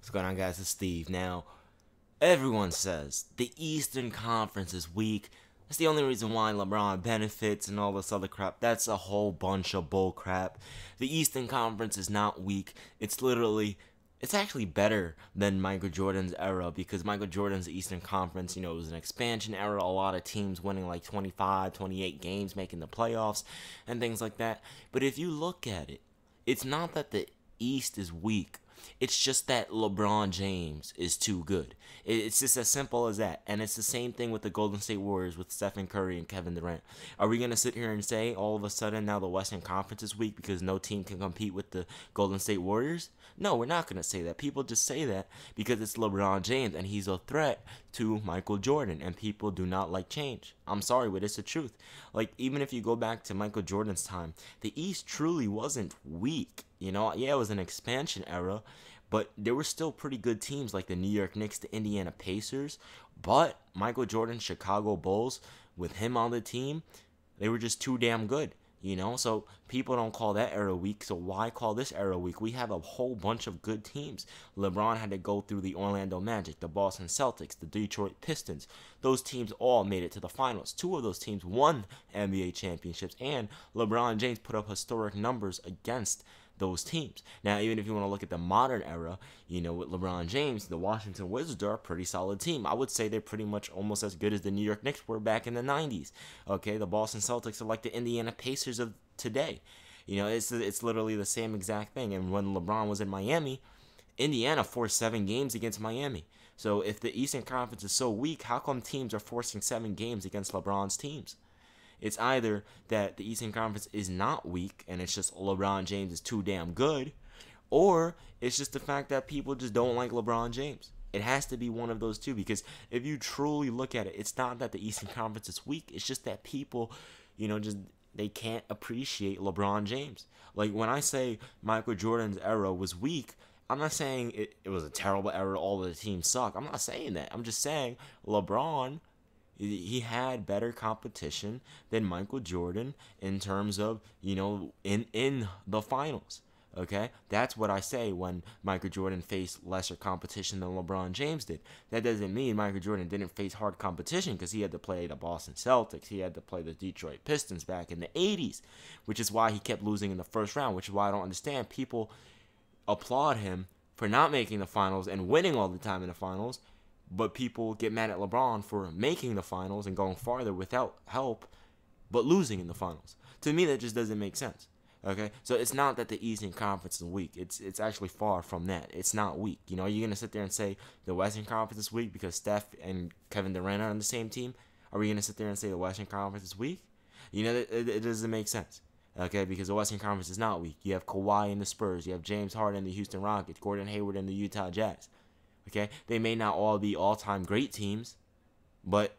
What's going on, guys? It's Steve. Now, everyone says the Eastern Conference is weak. That's the only reason why LeBron benefits and all this other crap. That's a whole bunch of bull crap. The Eastern Conference is not weak. It's actually better than Michael Jordan's era, because Michael Jordan's Eastern Conference, it was an expansion era. A lot of teams winning like 25, 28 games, making the playoffs and things like that. But if you look at it, it's not that the East is weak. It's just that LeBron James is too good. It's just as simple as that. And it's the same thing with the Golden State Warriors with Stephen Curry and Kevin Durant. Are we going to sit here and say all of a sudden now the Western Conference is weak because no team can compete with the Golden State Warriors? No, we're not going to say that. People just say that because it's LeBron James and he's a threat to Michael Jordan, and people do not like change. I'm sorry, but it's the truth. Like, even if you go back to Michael Jordan's time, the East truly wasn't weak. Yeah, it was an expansion era, but there were still pretty good teams like the New York Knicks, the Indiana Pacers. But Michael Jordan's Chicago Bulls, with him on the team, they were just too damn good. So people don't call that era weak, so why call this era weak? We have a whole bunch of good teams. LeBron had to go through the Orlando Magic, the Boston Celtics, the Detroit Pistons. Those teams all made it to the finals. Two of those teams won NBA championships, and LeBron James put up historic numbers against those teams. Now, even if you want to look at the modern era, with LeBron James, the Washington Wizards are a pretty solid team. I would say they're pretty much almost as good as the New York Knicks were back in the 90s. Okay, the Boston Celtics are like the Indiana Pacers of today. It's literally the same exact thing. And when LeBron was in Miami, Indiana forced 7 games against Miami. So if the Eastern Conference is so weak, how come teams are forcing 7 games against LeBron's teams? It's either that the Eastern Conference is not weak and it's just LeBron James is too damn good, or it's just the fact that people just don't like LeBron James. It has to be one of those two, because if you truly look at it, it's not that the Eastern Conference is weak. It's just that people, they can't appreciate LeBron James. Like, when I say Michael Jordan's era was weak, I'm not saying it was a terrible era, all of the teams suck. I'm not saying that. I'm just saying LeBron, he had better competition than Michael Jordan in terms of, in the finals. Okay? That's what I say when Michael Jordan faced lesser competition than LeBron James did. That doesn't mean Michael Jordan didn't face hard competition, because he had to play the Boston Celtics. He had to play the Detroit Pistons back in the 80s, which is why he kept losing in the first round, which is why I don't understand. People applaud him for not making the finals and winning all the time in the finals, but people get mad at LeBron for making the finals and going farther without help, but losing in the finals. To me, that just doesn't make sense. Okay, so it's not that the Eastern Conference is weak. It's actually far from that. It's not weak. You're gonna sit there and say the Western Conference is weak because Steph and Kevin Durant are on the same team? Are we gonna sit there and say the Western Conference is weak? It doesn't make sense. Okay, because the Western Conference is not weak. You have Kawhi and the Spurs. You have James Harden and the Houston Rockets. Gordon Hayward and the Utah Jazz. Okay, they may not all be all-time great teams, but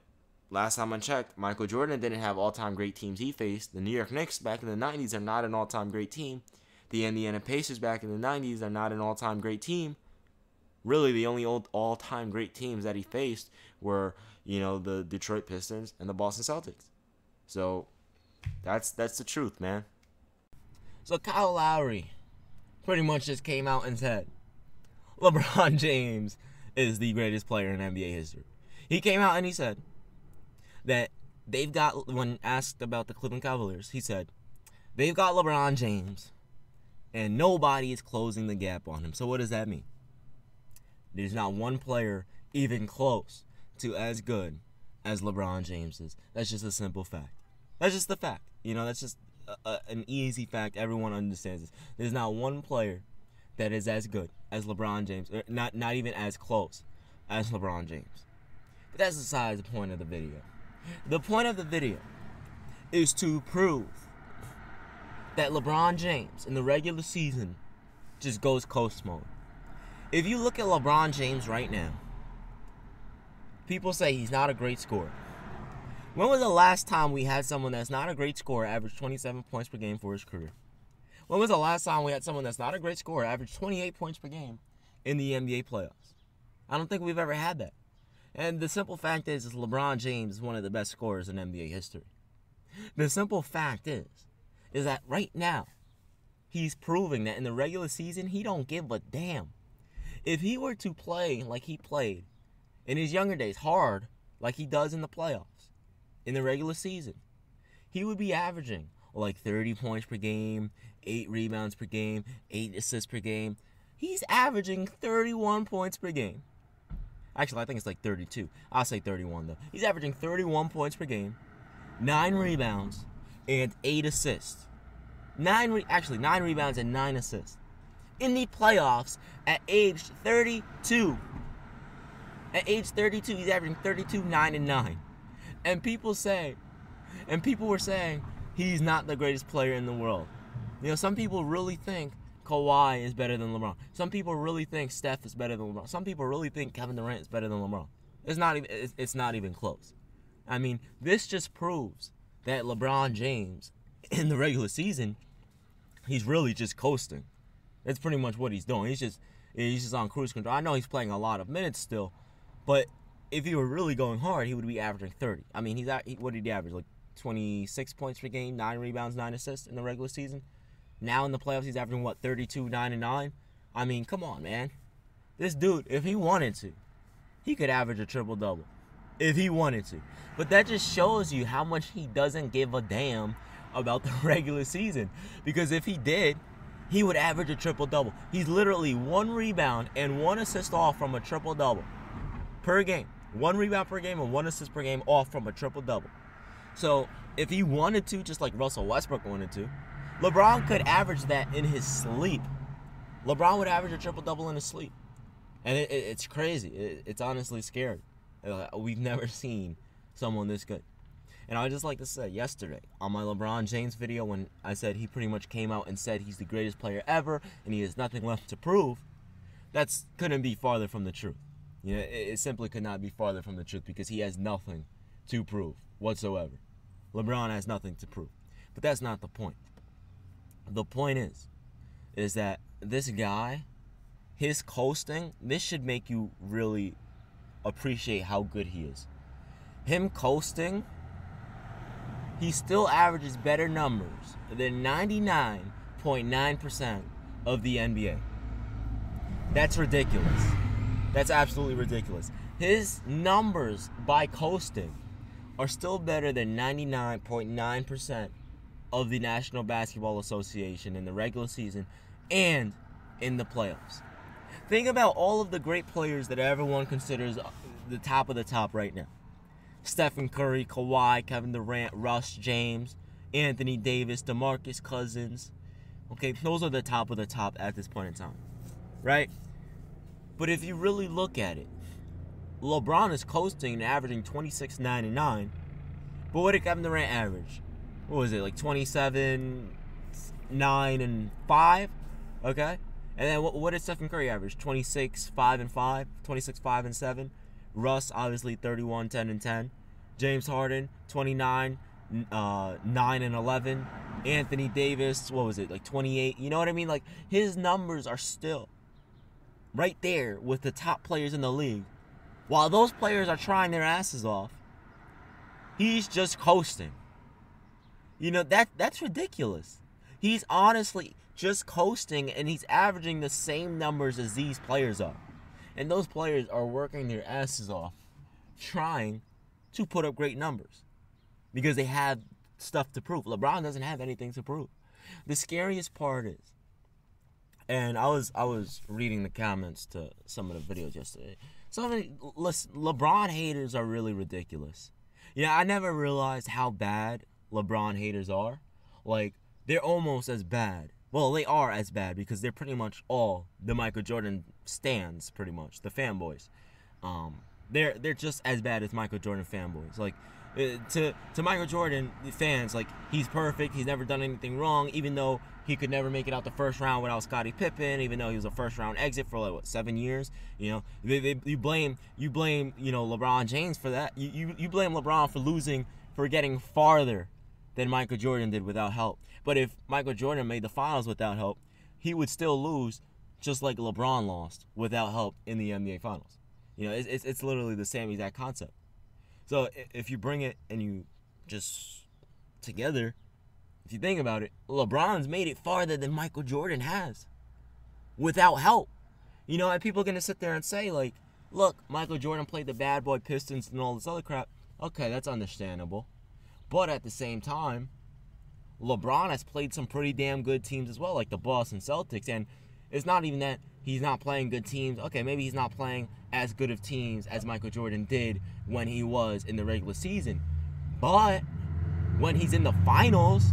last time I checked, Michael Jordan didn't have all-time great teams he faced. The New York Knicks back in the 90s are not an all-time great team. The Indiana Pacers back in the 90s are not an all-time great team. Really, the only all-time great teams that he faced were, the Detroit Pistons and the Boston Celtics. So that's the truth, man. So Kyle Lowry pretty much just came out and said LeBron James is the greatest player in NBA history. He came out and he said that when asked about the Cleveland Cavaliers, he said, they've got LeBron James and nobody is closing the gap on him. So what does that mean? There's not one player even close to as good as LeBron James is. That's just a simple fact. That's just the fact. That's just an easy fact. Everyone understands this. There's not one player that is as good as LeBron James, or not even as close as LeBron James. But that's besides the point of the video. The point of the video is to prove that LeBron James in the regular season just goes coast mode. If you look at LeBron James right now, people say he's not a great scorer. When was the last time we had someone that's not a great scorer average 27 points per game for his career? When was the last time we had someone that's not a great scorer average 28 points per game in the NBA playoffs? I don't think we've ever had that. And the simple fact is LeBron James is one of the best scorers in NBA history. The simple fact is that right now, he's proving that in the regular season, he don't give a damn. If he were to play like he played in his younger days, hard, like he does in the playoffs, in the regular season, he would be averaging like 30 points per game, 8 rebounds per game, 8 assists per game. He's averaging 31 points per game. Actually, I think it's like 32. I'll say 31, though. He's averaging 31 points per game, 9 rebounds, and 8 assists. 9 rebounds and 9 assists. In the playoffs at age 32. At age 32, he's averaging 32, 9, and 9. And people were saying he's not the greatest player in the world. You know, some people really think Kawhi is better than LeBron. Some people really think Steph is better than LeBron. Some people really think Kevin Durant is better than LeBron. It's not even close. I mean, this just proves that LeBron James, in the regular season, he's really just coasting. That's pretty much what he's doing. He's just on cruise control. I know he's playing a lot of minutes still, but if he were really going hard, he would be averaging 30. I mean, what did he average? Like 26 points per game, 9 rebounds, 9 assists in the regular season. Now in the playoffs, he's averaging, 32, 9, and 9? I mean, come on, man. This dude, if he wanted to, he could average a triple-double. If he wanted to. But that just shows you how much he doesn't give a damn about the regular season. Because if he did, he would average a triple-double. He's literally 1 rebound and 1 assist off from a triple-double per game. 1 rebound per game and 1 assist per game off from a triple-double. So if he wanted to, just like Russell Westbrook wanted to, LeBron could average that in his sleep. LeBron would average a triple-double in his sleep. And it's crazy. It's honestly scary. We've never seen someone this good. And I'd just like to say, yesterday, on my LeBron James video, when I said he pretty much came out and said he's the greatest player ever and he has nothing left to prove, that couldn't be farther from the truth. You know, it simply could not be farther from the truth because he has nothing to prove whatsoever. LeBron has nothing to prove. But that's not the point. The point is that this guy, his coasting, this should make you really appreciate how good he is. Him coasting, he still averages better numbers than 99.9% of the NBA. That's ridiculous. That's absolutely ridiculous. His numbers by coasting are still better than 99.9% of the National Basketball Association in the regular season and in the playoffs. Think about all of the great players that everyone considers the top of the top right now. Stephen Curry, Kawhi, Kevin Durant, Russ James, Anthony Davis, DeMarcus Cousins. Okay, those are the top of the top at this point in time, right? But if you really look at it, LeBron is coasting and averaging 26, 9, and 9. But what did Kevin Durant average? What was it, like 27, 9, and 5? Okay? And then what did Stephen Curry average? 26, 5, and 5? 26, 5, and 7? Russ, obviously, 31, 10, and 10. James Harden, 29, 9, and 11. Anthony Davis, what was it, like 28? You know what I mean? Like, his numbers are still right there with the top players in the league. While those players are trying their asses off, he's just coasting. You know, that's ridiculous. He's honestly just coasting, and he's averaging the same numbers as these players are. And those players are working their asses off trying to put up great numbers because they have stuff to prove. LeBron doesn't have anything to prove. The scariest part is, and I was reading the comments to some of the videos yesterday. LeBron haters are really ridiculous. You know, I never realized how bad LeBron haters are. Like, they're almost as bad. Well, they are as bad because they're pretty much all the Michael Jordan stans, pretty much, the fanboys. They're just as bad as Michael Jordan fanboys. Like, to Michael Jordan fans, like, he's perfect. He's never done anything wrong, even though he could never make it out the first round without Scottie Pippen, even though he was a first round exit for, like, what, 7 years? You know, you blame LeBron James for that. You blame LeBron for getting farther than Michael Jordan did without help. But if Michael Jordan made the finals without help, he would still lose just like LeBron lost without help in the NBA finals. You know, it's literally the same exact concept. So if you bring it and you just together, if you think about it, LeBron's made it farther than Michael Jordan has without help. You know, and people are going to sit there and say, like, look, Michael Jordan played the bad boy Pistons and all this other crap. Okay, that's understandable. But at the same time, LeBron has played some pretty damn good teams as well, like the Boston Celtics. And it's not even that he's not playing good teams. Okay, maybe he's not playing as good of teams as Michael Jordan did when he was in the regular season. But when he's in the finals,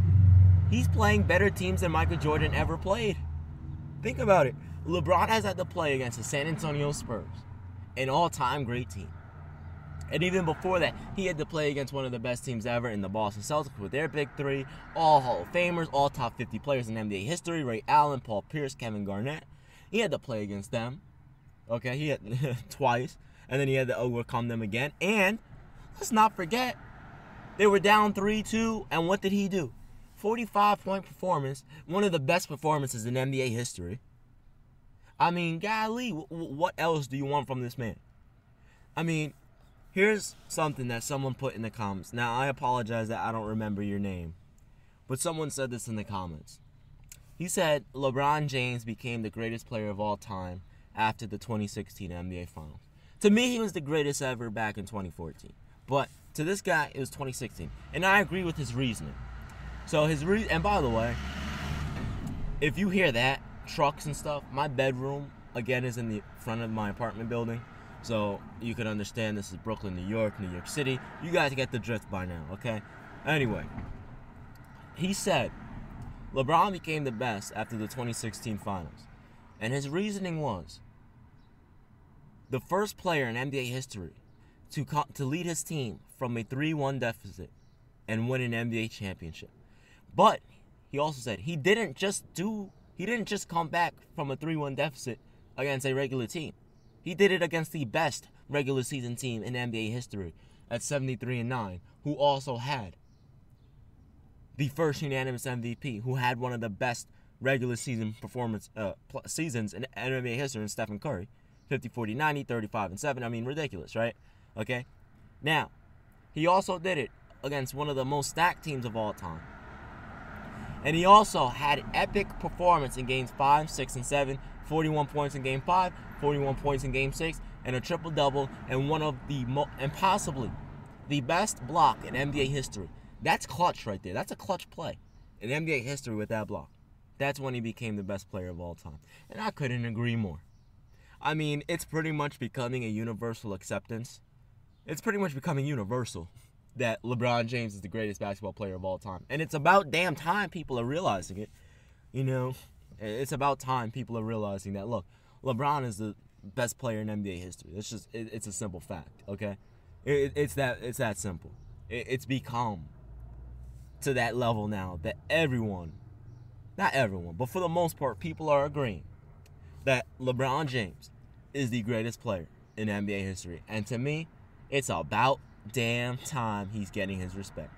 he's playing better teams than Michael Jordan ever played. Think about it. LeBron has had to play against the San Antonio Spurs, an all-time great team. And even before that, he had to play against one of the best teams ever in the Boston Celtics with their big three, all Hall of Famers, all top 50 players in NBA history, Ray Allen, Paul Pierce, Kevin Garnett. He had to play against them. Okay, he had twice, and then he had to overcome them again. And let's not forget, they were down 3-2, and what did he do? 45-point performance, one of the best performances in NBA history. I mean, golly, what else do you want from this man? I mean, here's something that someone put in the comments. Now, I apologize that I don't remember your name, but someone said this in the comments. He said LeBron James became the greatest player of all time after the 2016 NBA Finals. To me, he was the greatest ever back in 2014. But to this guy, it was 2016. And I agree with his reasoning. So and by the way, if you hear that, trucks and stuff, my bedroom, again, is in the front of my apartment building. So you can understand this is Brooklyn, New York City. You guys get the drift by now, okay? Anyway, he said LeBron became the best after the 2016 Finals. And his reasoning was the first player in NBA history to lead his team from a 3-1 deficit and win an NBA championship. But he also said he didn't just come back from a 3-1 deficit against a regular team. He did it against the best regular season team in NBA history at 73-9, who also had the first unanimous MVP, who had one of the best regular season seasons in NBA history in Stephen Curry, 50-40-90, 35-7. I mean, ridiculous, right? Okay. Now, he also did it against one of the most stacked teams of all time. And he also had epic performance in games 5, 6, and 7, 41 points in game 5, 41 points in game 6, and a triple-double, and one of the possibly the best block in NBA history. That's clutch right there. That's a clutch play in NBA history with that block. That's when he became the best player of all time. And I couldn't agree more. I mean, it's pretty much becoming a universal acceptance. It's pretty much becoming universal that LeBron James is the greatest basketball player of all time. And it's about damn time people are realizing it. You know, it's about time people are realizing that, look, LeBron is the best player in NBA history. It's a simple fact, okay? It's that simple. It's become to that level now that everyone, not everyone, but for the most part, people are agreeing that LeBron James is the greatest player in NBA history. And to me, it's about damn time he's getting his respect.